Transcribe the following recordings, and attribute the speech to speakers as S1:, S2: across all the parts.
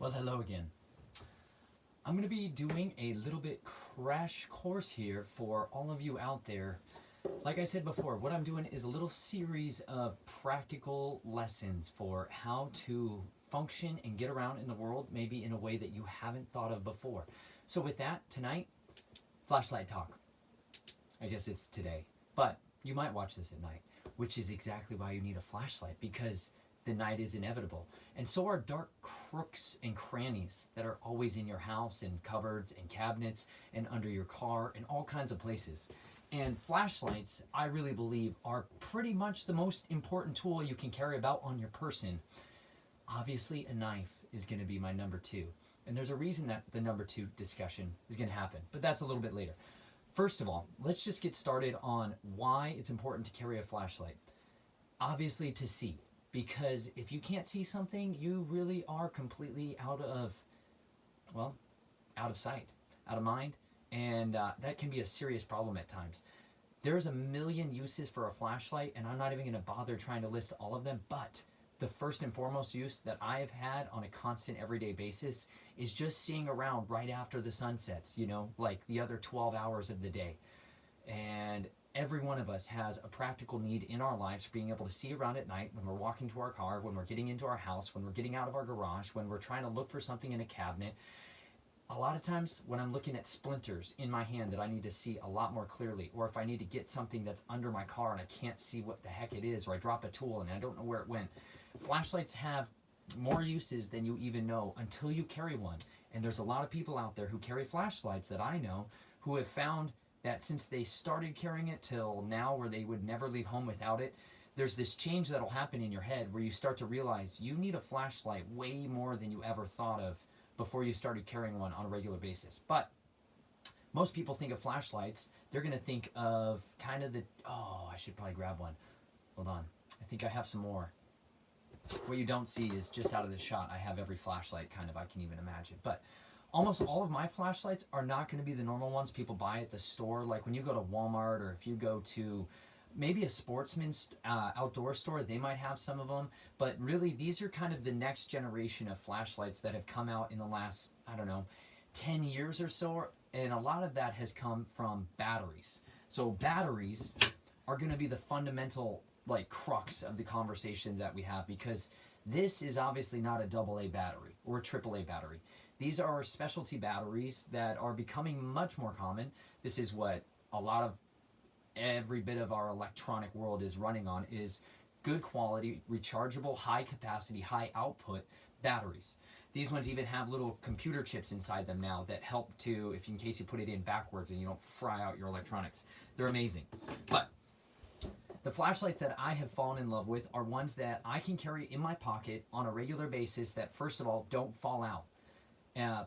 S1: Well, hello again. I'm going to be doing a little bit crash course here for all of you out there. Like I said before, what I'm doing is a little series of practical lessons for how to function and get around in the world, maybe in a way that you haven't thought of before. So with that, tonight, flashlight talk. I guess it's today, but you might watch this at night, which is exactly why you need a flashlight, because the night is inevitable. And so are dark crooks and crannies that are always in your house, and cupboards and cabinets and under your car and all kinds of places. And flashlights, I really believe, are pretty much the most important tool you can carry about on your person. Obviously, a knife is going to be my number two. And there's a reason that the number two discussion is going to happen, but that's a little bit later. First of all, let's just get started on why it's important to carry a flashlight. Obviously, to see. Because if you can't see something, you really are completely out of sight, out of mind, and that can be a serious problem at times. There's a million uses for a flashlight, and I'm not even going to bother trying to list all of them, but the first and foremost use that I have had on a constant everyday basis is just seeing around right after the sun sets, like the other 12 hours of the day. And every one of us has a practical need in our lives for being able to see around at night when we're walking to our car, when we're getting into our house, when we're getting out of our garage, when we're trying to look for something in a cabinet. A lot of times when I'm looking at splinters in my hand that I need to see a lot more clearly, or if I need to get something that's under my car and I can't see what the heck it is, or I drop a tool and I don't know where it went, flashlights have more uses than you even know until you carry one. And there's a lot of people out there who carry flashlights that I know who have found that since they started carrying it till now, where they would never leave home without it, there's this change that'll happen in your head where you start to realize you need a flashlight way more than you ever thought of before you started carrying one on a regular basis. But most people think of flashlights, they're going to think of kind of I should probably grab one. Hold on. I think I have some more. What you don't see is just out of the shot, I have every flashlight kind of I can even imagine. But almost all of my flashlights are not going to be the normal ones people buy at the store. Like when you go to Walmart, or if you go to maybe a Sportsman's outdoor store, they might have some of them. But really, these are kind of the next generation of flashlights that have come out in the last, 10 years or so. And a lot of that has come from batteries. So batteries are going to be the fundamental crux of the conversation that we have, because this is obviously not a AA battery or a AAA battery. These are specialty batteries that are becoming much more common. This is what a lot of every bit of our electronic world is running on, is good quality, rechargeable, high capacity, high output batteries. These ones even have little computer chips inside them now that help to, in case you put it in backwards and you don't fry out your electronics. They're amazing. But the flashlights that I have fallen in love with are ones that I can carry in my pocket on a regular basis that, first of all, don't fall out.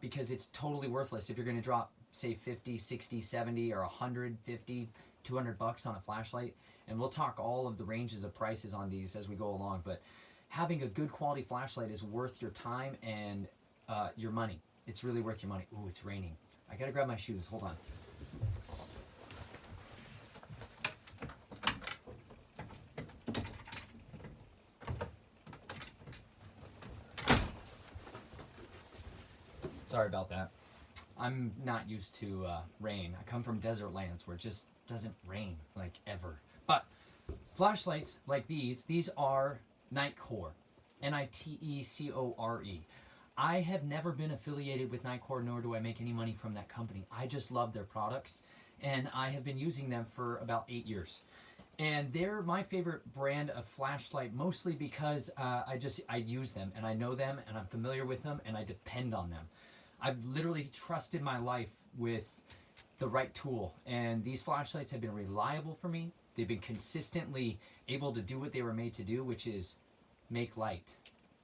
S1: Because it's totally worthless if you're going to drop, say, 50, 60, 70, or 150, 200 bucks on a flashlight. And we'll talk all of the ranges of prices on these as we go along. But having a good quality flashlight is worth your time and your money. It's really worth your money. Ooh, it's raining. I got to grab my shoes. Hold on. Sorry about that. I'm not used to rain. I come from desert lands where it just doesn't rain, ever. But flashlights like these are Nitecore. Nitecore. I have never been affiliated with Nitecore, nor do I make any money from that company. I just love their products, and I have been using them for about 8 years. And they're my favorite brand of flashlight, mostly because I use them, and I know them, and I'm familiar with them, and I depend on them. I've literally trusted my life with the right tool, and these flashlights have been reliable for me. They've been consistently able to do what they were made to do, which is make light.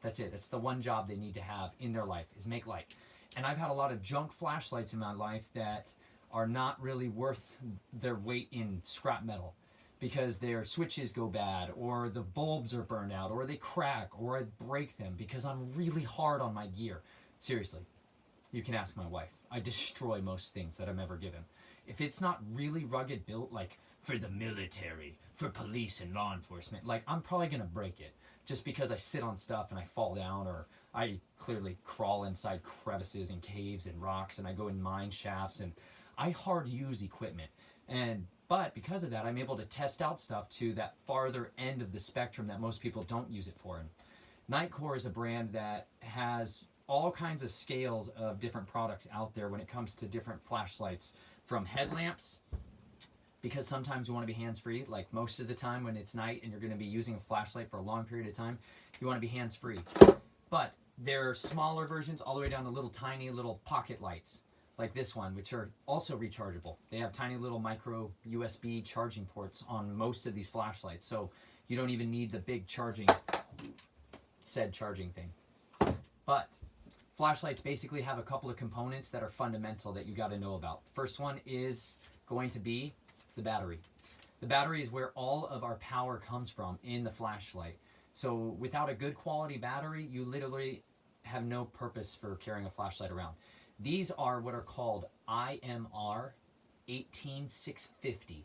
S1: That's it. That's the one job they need to have in their life, is make light. And I've had a lot of junk flashlights in my life that are not really worth their weight in scrap metal, because their switches go bad, or the bulbs are burned out, or they crack, or I break them because I'm really hard on my gear. Seriously. You can ask my wife. I destroy most things that I'm ever given. If it's not really rugged built, like for the military, for police and law enforcement, I'm probably going to break it just because I sit on stuff and I fall down, or I clearly crawl inside crevices and caves and rocks, and I go in mine shafts, and I hard use equipment. But because of that, I'm able to test out stuff to that farther end of the spectrum that most people don't use it for. And Nitecore is a brand that has all kinds of scales of different products out there when it comes to different flashlights, from headlamps, because sometimes you want to be hands-free, like most of the time when it's night and you're going to be using a flashlight for a long period of time, you want to be hands-free. But there are smaller versions all the way down to little tiny little pocket lights, like this one, which are also rechargeable. They have tiny little micro USB charging ports on most of these flashlights, so you don't even need the big charging thing. But flashlights basically have a couple of components that are fundamental that you got to know about. First one is going to be the battery. The battery is where all of our power comes from in the flashlight. So without a good quality battery, you literally have no purpose for carrying a flashlight around. These are what are called IMR 18650.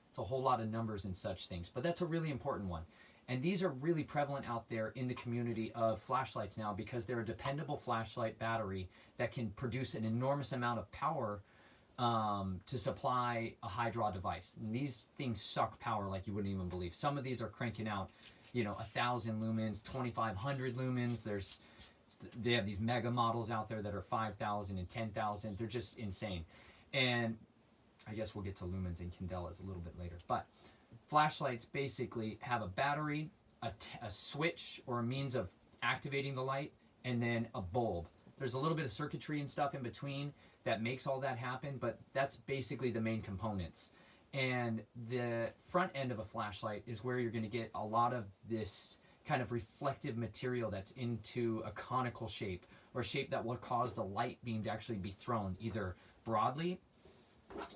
S1: It's a whole lot of numbers and such things, but that's a really important one. And these are really prevalent out there in the community of flashlights now, because they're a dependable flashlight battery that can produce an enormous amount of power to supply a high draw device. And these things suck power like you wouldn't even believe. Some of these are cranking out, 1,000 lumens, 2,500 lumens. They have these mega models out there that are 5,000 and 10,000. They're just insane. And I guess we'll get to lumens and candelas a little bit later. But flashlights basically have a battery, a switch or a means of activating the light, and then a bulb. There's a little bit of circuitry and stuff in between that makes all that happen, but that's basically the main components. And the front end of a flashlight is where you're going to get a lot of this kind of reflective material that's into a conical shape, or a shape that will cause the light beam to actually be thrown either broadly.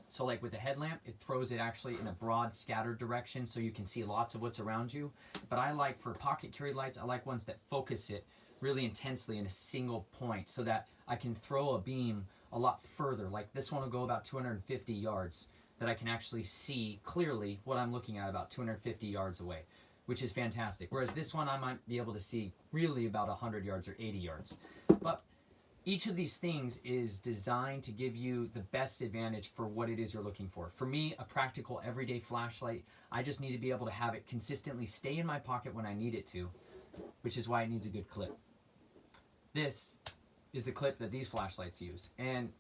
S1: So like with the headlamp, it throws it actually in a broad scattered direction so you can see lots of what's around you. But I like, for pocket carry lights, I like ones that focus it really intensely in a single point so that I can throw a beam a lot further. Like this one will go about 250 yards, that I can actually see clearly what I'm looking at about 250 yards away, which is fantastic. Whereas this one I might be able to see really about 100 yards or 80 yards. But each of these things is designed to give you the best advantage for what it is you're looking for. For me, a practical everyday flashlight, I just need to be able to have it consistently stay in my pocket when I need it to, which is why it needs a good clip. This is the clip that these flashlights use. And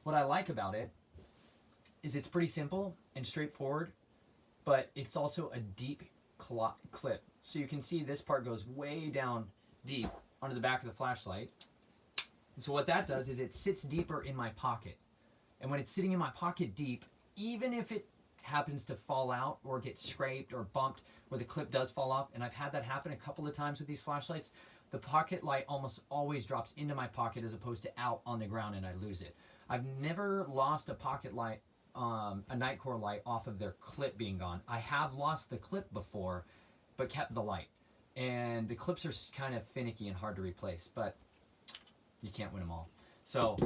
S1: what I like about it is it's pretty simple and straightforward, but it's also a deep clip. So you can see this part goes way down deep onto the back of the flashlight. And so what that does is it sits deeper in my pocket. And when it's sitting in my pocket deep, even if it happens to fall out or get scraped or bumped where the clip does fall off, and I've had that happen a couple of times with these flashlights, the pocket light almost always drops into my pocket as opposed to out on the ground and I lose it. I've never lost a pocket light, a Nitecore light, off of their clip being gone. I have lost the clip before, but kept the light. And the clips are kind of finicky and hard to replace, but you can't win them all. So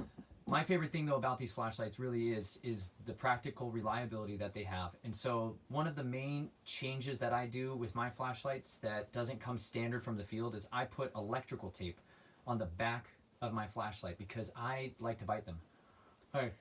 S1: my favorite thing though about these flashlights really is the practical reliability that they have. And so one of the main changes that I do with my flashlights that doesn't come standard from the field is I put electrical tape on the back of my flashlight because I like to bite them. Hey.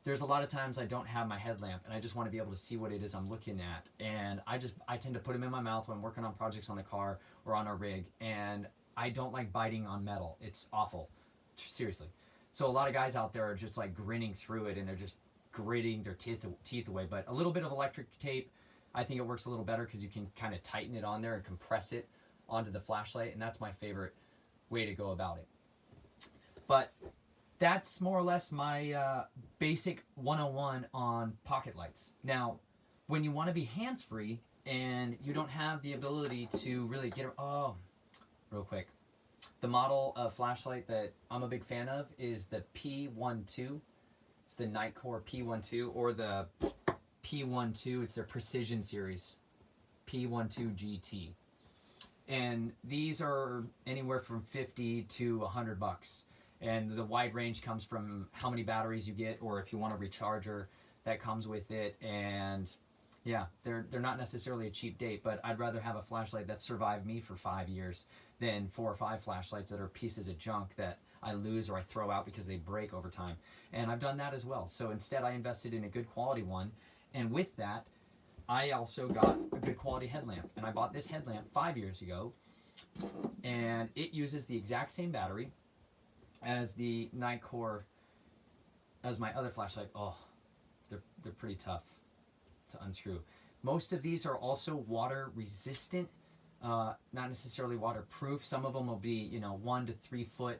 S1: There's a lot of times I don't have my headlamp and I just want to be able to see what it is I'm looking at. And I tend to put them in my mouth when I'm working on projects on the car or on a rig. And I don't like biting on metal. It's awful. Seriously. So a lot of guys out there are just like grinning through it and they're just gritting their teeth away. But a little bit of electric tape, I think it works a little better because you can kind of tighten it on there and compress it onto the flashlight. And that's my favorite way to go about it. But that's more or less my basic 101 on pocket lights. Now, when you want to be hands-free and you don't have the ability to really get... real quick. The model of flashlight that I'm a big fan of is the P12. It's the Nitecore P12 or the P12. It's their Precision Series, P12 GT. And these are anywhere from 50 to 100 bucks. And the wide range comes from how many batteries you get, or if you want a recharger that comes with it. And Yeah, they're not necessarily a cheap date, but I'd rather have a flashlight that survived me for 5 years than 4 or 5 flashlights that are pieces of junk that I lose or I throw out because they break over time. And I've done that as well. So instead, I invested in a good quality one, and with that, I also got a good quality headlamp. And I bought this headlamp 5 years ago, and it uses the exact same battery as the Nikkor, as my other flashlight. Oh, they're pretty tough to unscrew. Most of these are also water resistant, not necessarily waterproof. Some of them will be, 1 to 3 foot,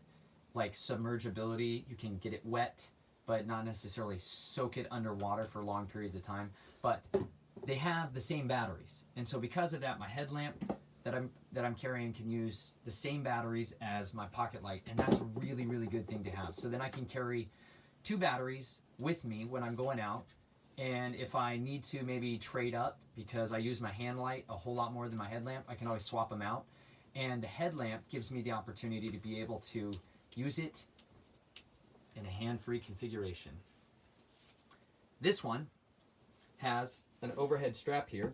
S1: like submergibility. You can get it wet, but not necessarily soak it underwater for long periods of time. But they have the same batteries, and so because of that, my headlamp that I'm carrying can use the same batteries as my pocket light, and that's a really, really good thing to have. So then I can carry 2 batteries with me when I'm going out. And if I need to maybe trade up because I use my hand light a whole lot more than my headlamp, I can always swap them out. And the headlamp gives me the opportunity to be able to use it in a hand-free configuration. This one has an overhead strap here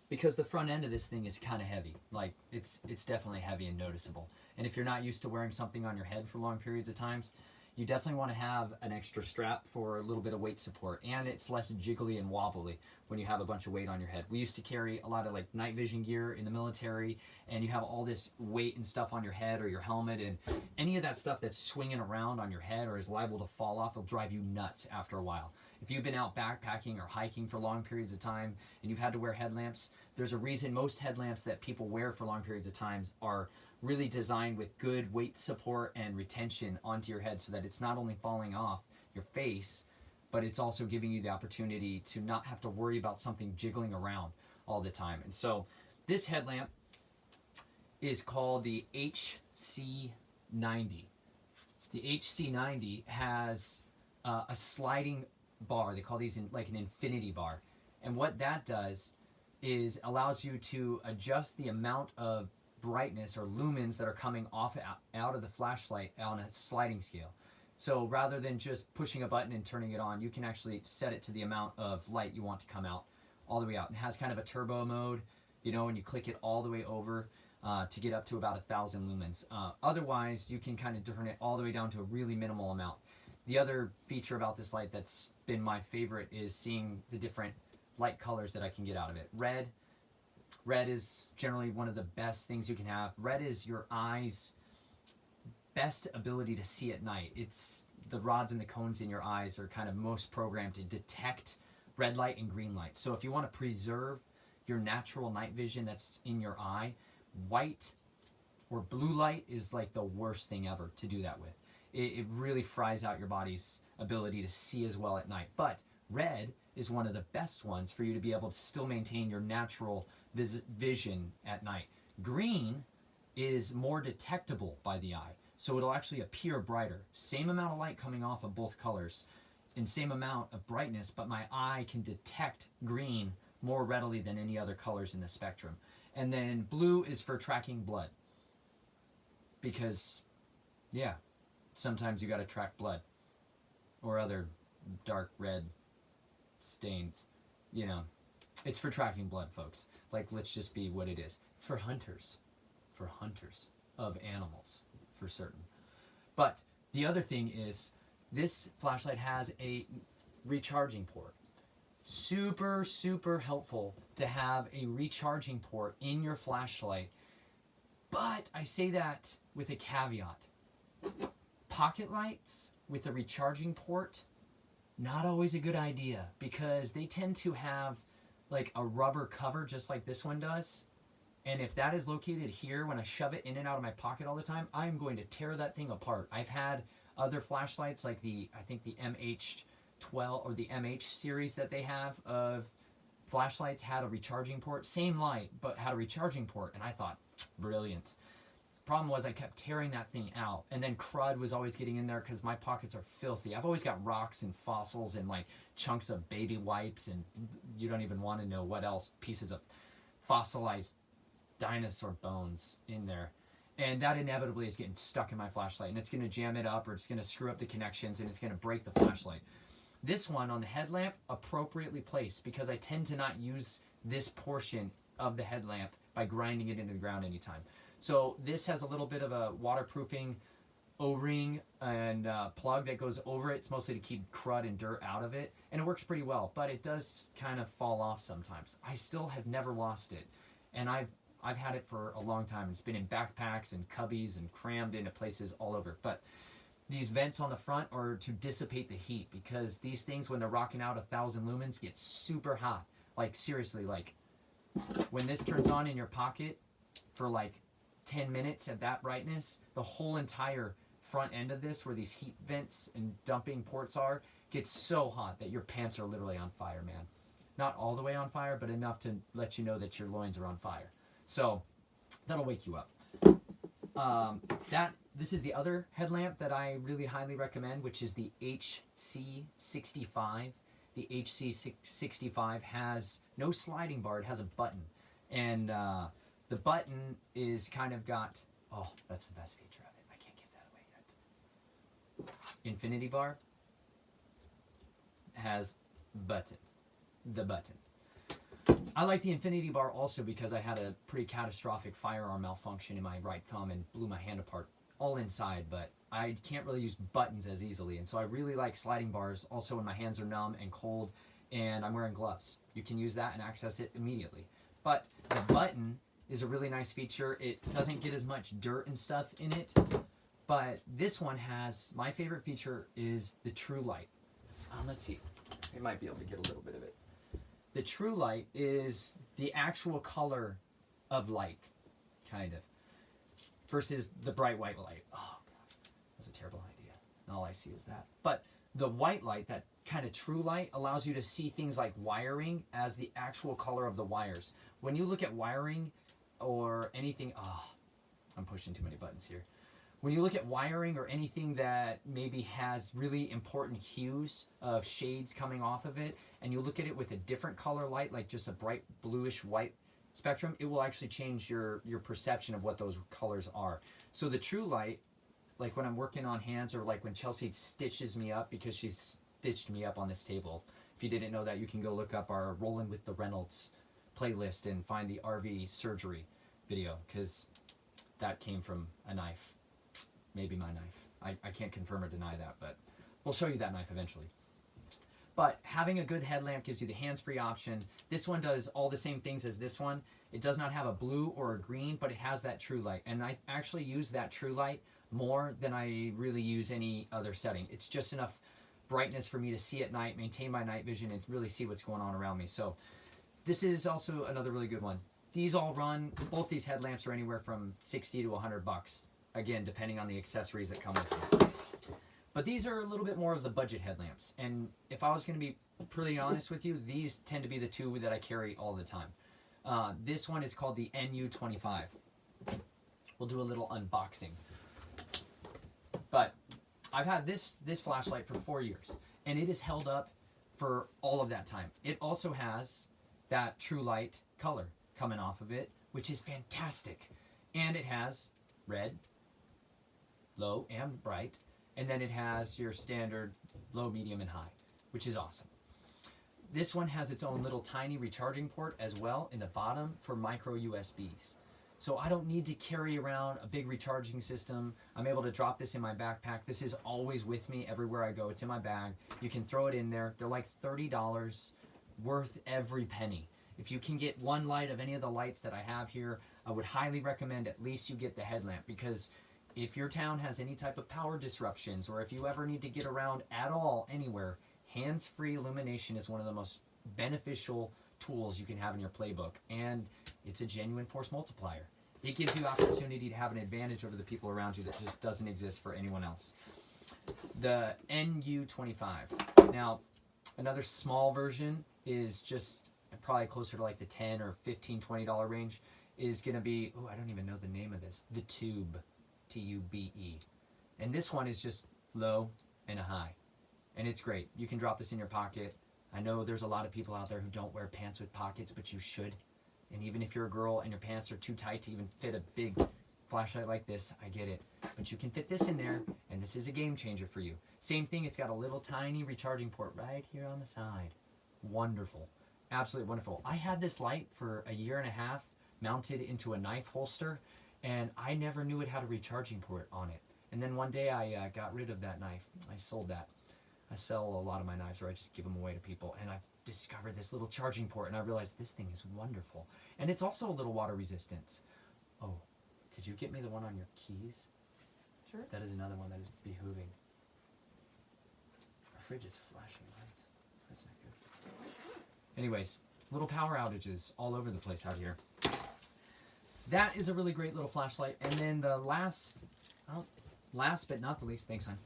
S1: because the front end of this thing is kind of heavy. Like, it's definitely heavy and noticeable. And if you're not used to wearing something on your head for long periods of times, you definitely want to have an extra strap for a little bit of weight support, and it's less jiggly and wobbly when you have a bunch of weight on your head. We used to carry a lot of like night vision gear in the military, and you have all this weight and stuff on your head or your helmet, and any of that stuff that's swinging around on your head or is liable to fall off will drive you nuts after a while. If you've been out backpacking or hiking for long periods of time and you've had to wear headlamps, there's a reason most headlamps that people wear for long periods of times are really designed with good weight support and retention onto your head so that it's not only falling off your face, but it's also giving you the opportunity to not have to worry about something jiggling around all the time. And so this headlamp is called the HC90. The HC90 has a sliding bar. They call these like an infinity bar. And what that does is allows you to adjust the amount of brightness or lumens that are coming off out of the flashlight on a sliding scale. So rather than just pushing a button and turning it on, you can actually set it to the amount of light you want to come out all the way out. It has kind of a turbo mode, and you click it all the way over to get up to about 1,000 lumens. Otherwise, you can kind of turn it all the way down to a really minimal amount. The other feature about this light that's been my favorite is seeing the different light colors that I can get out of it. Red is generally one of the best things you can have. Red is your eye's best ability to see at night. It's the rods and the cones in your eyes are kind of most programmed to detect red light and green light. So if you want to preserve your natural night vision that's in your eye, white or blue light is like the worst thing ever to do that with. It really fries out your body's ability to see as well at night. But red is one of the best ones for you to be able to still maintain your natural vision at night. Green is more detectable by the eye, so it'll actually appear brighter. Same amount of light coming off of both colors and same amount of brightness, but my eye can detect green more readily than any other colors in the spectrum. And then blue is for tracking blood, because sometimes you got to track blood or other dark red stains. It's for tracking blood, folks. Like, let's just be what it is. For hunters of animals, for certain. But the other thing is, this flashlight has a recharging port. Super, super helpful to have a recharging port in your flashlight. But I say that with a caveat. Pocket lights with a recharging port, not always a good idea, because they tend to have like a rubber cover just like this one does. And if that is located here, when I shove it in and out of my pocket all the time, I'm going to tear that thing apart. I've had other flashlights like I think the MH12 or the MH series that they have of flashlights had a recharging port. Same light, but had a recharging port. And I thought, brilliant. Problem was I kept tearing that thing out, and then crud was always getting in there because my pockets are filthy. I've always got rocks and fossils and like chunks of baby wipes, and you don't even want to know what else, pieces of fossilized dinosaur bones in there. And that inevitably is getting stuck in my flashlight, and it's going to jam it up, or it's going to screw up the connections, and it's going to break the flashlight. This one on the headlamp, appropriately placed, because I tend to not use this portion of the headlamp by grinding it into the ground anytime. So this has a little bit of a waterproofing O-ring and plug that goes over it. It's mostly to keep crud and dirt out of it, and it works pretty well, but it does kind of fall off sometimes. I still have never lost it, and I've had it for a long time. It's been in backpacks and cubbies and crammed into places all over. But these vents on the front are to dissipate the heat, because these things, when they're rocking out 1,000 lumens, get super hot. Like seriously, like when this turns on in your pocket for like 10 minutes at that brightness, the whole entire front end of this, where these heat vents and dumping ports are, gets so hot that your pants are literally on fire, man. Not all the way on fire, but enough to let you know that your loins are on fire. So that'll wake you up. This is the other headlamp that I really highly recommend, which is the HC65. The HC65 has no sliding bar, it has a button. And the button is kind of got, oh, that's the best feature of it. I can't give that away yet. Infinity bar has button. The button. I like the infinity bar also because I had a pretty catastrophic firearm malfunction in my right thumb and blew my hand apart all inside, but I can't really use buttons as easily, and so I really like sliding bars also when my hands are numb and cold and I'm wearing gloves. You can use that and access it immediately. But the button is a really nice feature. It doesn't get as much dirt and stuff in it, but this one has, my favorite feature is the true light. Let's see, we might be able to get a little bit of it. The true light is the actual color of light, kind of, versus the bright white light. Oh, God, that's a terrible idea. All I see is that. But the white light, that kind of true light, allows you to see things like wiring as the actual color of the wires. When you look at wiring or anything, I'm pushing too many buttons here. When you look at wiring or anything that maybe has really important hues of shades coming off of it, and you look at it with a different color light, like just a bright bluish white spectrum, it will actually change your perception of what those colors are. So the true light, like when I'm working on hands, or like when Chelsea stitches me up, because she's stitched me up on this table. If you didn't know that, you can go look up our Rolling with the Reynolds playlist and find the RV surgery video, because that came from a knife. Maybe my knife. I can't confirm or deny that, but we'll show you that knife eventually. But having a good headlamp gives you the hands-free option. This one does all the same things as this one. It does not have a blue or a green, but it has that true light. And I actually use that true light more than I really use any other setting. It's just enough brightness for me to see at night, maintain my night vision, and really see what's going on around me. So this is also another really good one. These all run, both these headlamps are anywhere from $60 to $100. Again, depending on the accessories that come with them. But these are a little bit more of the budget headlamps. And if I was going to be pretty honest with you, these tend to be the two that I carry all the time. This one is called the NU25. We'll do a little unboxing. But I've had this flashlight for 4 years, and it has held up for all of that time. It also has that true light color coming off of it, which is fantastic. And it has red, low and bright, and then it has your standard low, medium, and high, which is awesome. This one has its own little tiny recharging port as well in the bottom for micro USBs. So I don't need to carry around a big recharging system. I'm able to drop this in my backpack. This is always with me everywhere I go. It's in my bag. You can throw it in there. They're like $30, worth every penny. If you can get one light of any of the lights that I have here, I would highly recommend at least you get the headlamp, because if your town has any type of power disruptions, or if you ever need to get around at all anywhere, hands-free illumination is one of the most beneficial tools you can have in your playbook, and it's a genuine force multiplier. It gives you opportunity to have an advantage over the people around you that just doesn't exist for anyone else. The NU25. Now, another small version is just probably closer to like the $10 or $15, $20 range, is going to be, I don't even know the name of this, the Tube, T-U-B-E. And this one is just low and a high. And it's great. You can drop this in your pocket. I know there's a lot of people out there who don't wear pants with pockets, but you should. And even if you're a girl and your pants are too tight to even fit a big flashlight like this, I get it. But you can fit this in there, and this is a game changer for you. Same thing, it's got a little tiny recharging port right here on the side. Wonderful. Absolutely wonderful. I had this light for a year and a half mounted into a knife holster, and I never knew it had a recharging port on it. And then one day I got rid of that knife. I sold that. I sell a lot of my knives, or I just give them away to people, and I've discovered this little charging port, and I realized this thing is wonderful. And it's also a little water resistance. Oh, could you get me the one on your keys?
S2: Sure.
S1: That is another one that is behooving. Our fridge is flashing lights. That's not good. Anyways, little power outages all over the place out here. That is a really great little flashlight. And then the last but not the least, thanks, hon,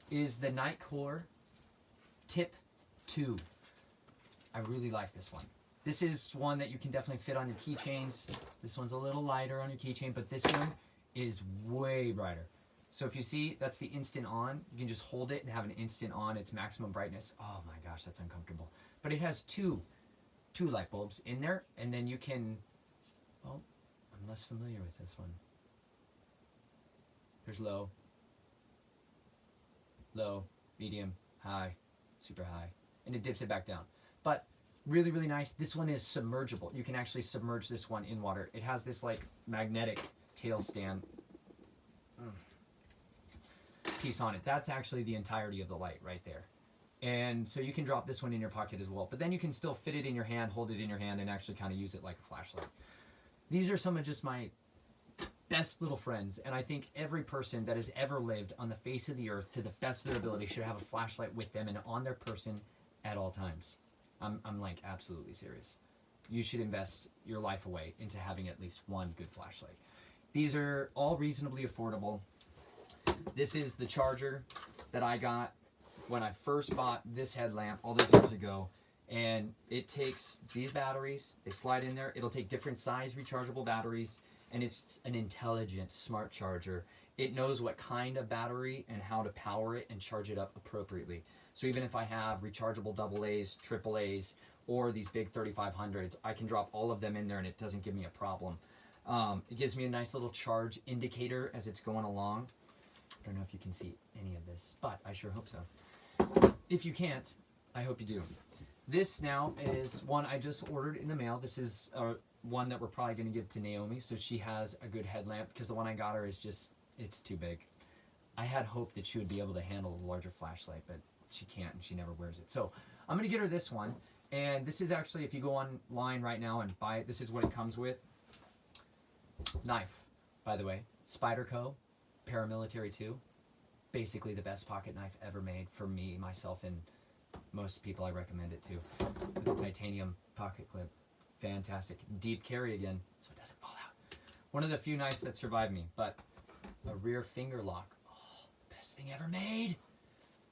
S1: is the Nightcore Tip 2. I really like this one. This is one that you can definitely fit on your keychains. This one's a little lighter on your keychain, but this one is way brighter. So if you see, that's the instant on. You can just hold it and have an instant on. It's maximum brightness. Oh my gosh, that's uncomfortable. But it has two light bulbs in there, and then you can, oh, I'm less familiar with this one. There's low, medium, high, super high, and it dips it back down. But really, really nice. This one is submergible. You can actually submerge this one in water. It has this like magnetic tail stand piece on it. That's actually the entirety of the light right there. And so you can drop this one in your pocket as well. But then you can still fit it in your hand, hold it in your hand, and actually kind of use it like a flashlight. These are some of just my best little friends, and I think every person that has ever lived on the face of the earth to the best of their ability should have a flashlight with them and on their person at all times. I'm like absolutely serious. You should invest your life away into having at least one good flashlight. These are all reasonably affordable. This is the charger that I got when I first bought this headlamp all those years ago. And it takes these batteries, they slide in there. It'll take different size rechargeable batteries, and it's an intelligent, smart charger. It knows what kind of battery and how to power it and charge it up appropriately. So even if I have rechargeable AA's, AAA's, or these big 3500s, I can drop all of them in there and it doesn't give me a problem. It gives me a nice little charge indicator as it's going along. I don't know if you can see any of this, but I sure hope so. If you can't, I hope you do. This now is one I just ordered in the mail. This is one that we're probably going to give to Naomi so she has a good headlamp, because the one I got her is just, it's too big. I had hoped that she would be able to handle a larger flashlight, but she can't and she never wears it. So I'm going to get her this one. And this is actually, if you go online right now and buy it, this is what it comes with. Knife, by the way. Spyderco Paramilitary 2. Basically the best pocket knife ever made for me, myself, and most people I recommend it to. With a titanium pocket clip. Fantastic. Deep carry again, so it doesn't fall out. One of the few knives that survived me, but a rear finger lock. Oh, best thing ever made.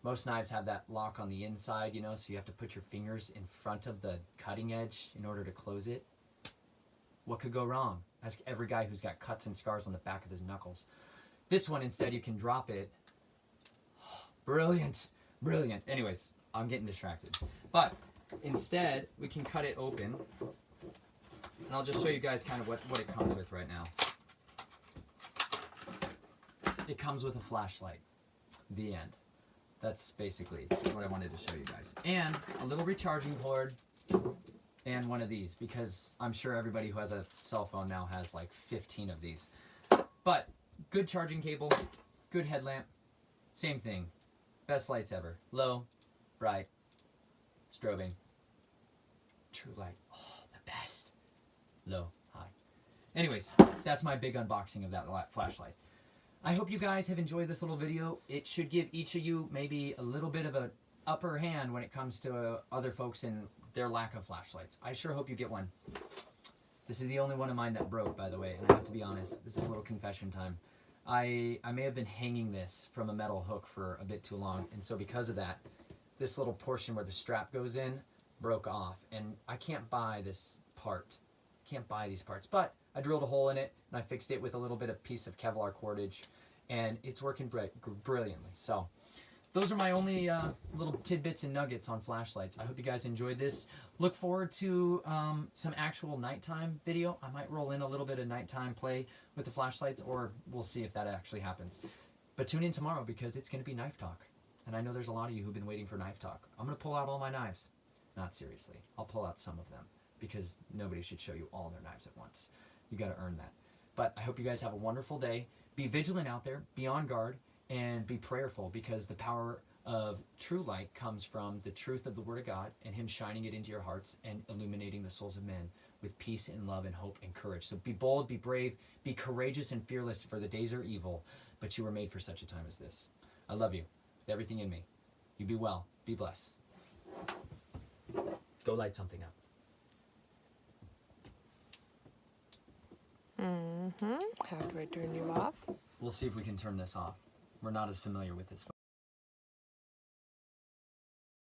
S1: Most knives have that lock on the inside, you know, so you have to put your fingers in front of the cutting edge in order to close it. What could go wrong? Ask every guy who's got cuts and scars on the back of his knuckles. This one, instead, you can drop it. Brilliant. Brilliant. Anyways, I'm getting distracted. But instead, we can cut it open. And I'll just show you guys kind of what it comes with right now. It comes with a flashlight. The end. That's basically what I wanted to show you guys. And a little recharging cord and one of these, because I'm sure everybody who has a cell phone now has like 15 of these. But good charging cable, good headlamp, same thing. Best lights ever. Low, bright, strobing, true light. Oh, the best. Low, high. Anyways, that's my big unboxing of that flashlight. I hope you guys have enjoyed this little video. It should give each of you maybe a little bit of an upper hand when it comes to other folks and their lack of flashlights. I sure hope you get one. This is the only one of mine that broke, by the way, and I have to be honest. This is a little confession time. I may have been hanging this from a metal hook for a bit too long, and so because of that, this little portion where the strap goes in broke off, and I can't buy this part. Can't buy these parts, but I drilled a hole in it and I fixed it with a little bit of piece of Kevlar cordage, and it's working brilliantly. So those are my only little tidbits and nuggets on flashlights. I hope you guys enjoyed this. Look forward to some actual nighttime video. I might roll in a little bit of nighttime play with the flashlights, or we'll see if that actually happens. But tune in tomorrow because it's going to be knife talk. And I know there's a lot of you who've been waiting for knife talk. I'm going to pull out all my knives. Not seriously. I'll pull out some of them because nobody should show you all their knives at once. You got to earn that. But I hope you guys have a wonderful day. Be vigilant out there. Be on guard. And be prayerful, because the power of true light comes from the truth of the Word of God and Him shining it into your hearts and illuminating the souls of men with peace and love and hope and courage. So be bold, be brave, be courageous and fearless, for the days are evil, but you were made for such a time as this. I love you with everything in me. You be well. Be blessed. Let's go light something up.
S2: How do I turn you off?
S1: We'll see if we can turn this off. We're not as familiar with this phone.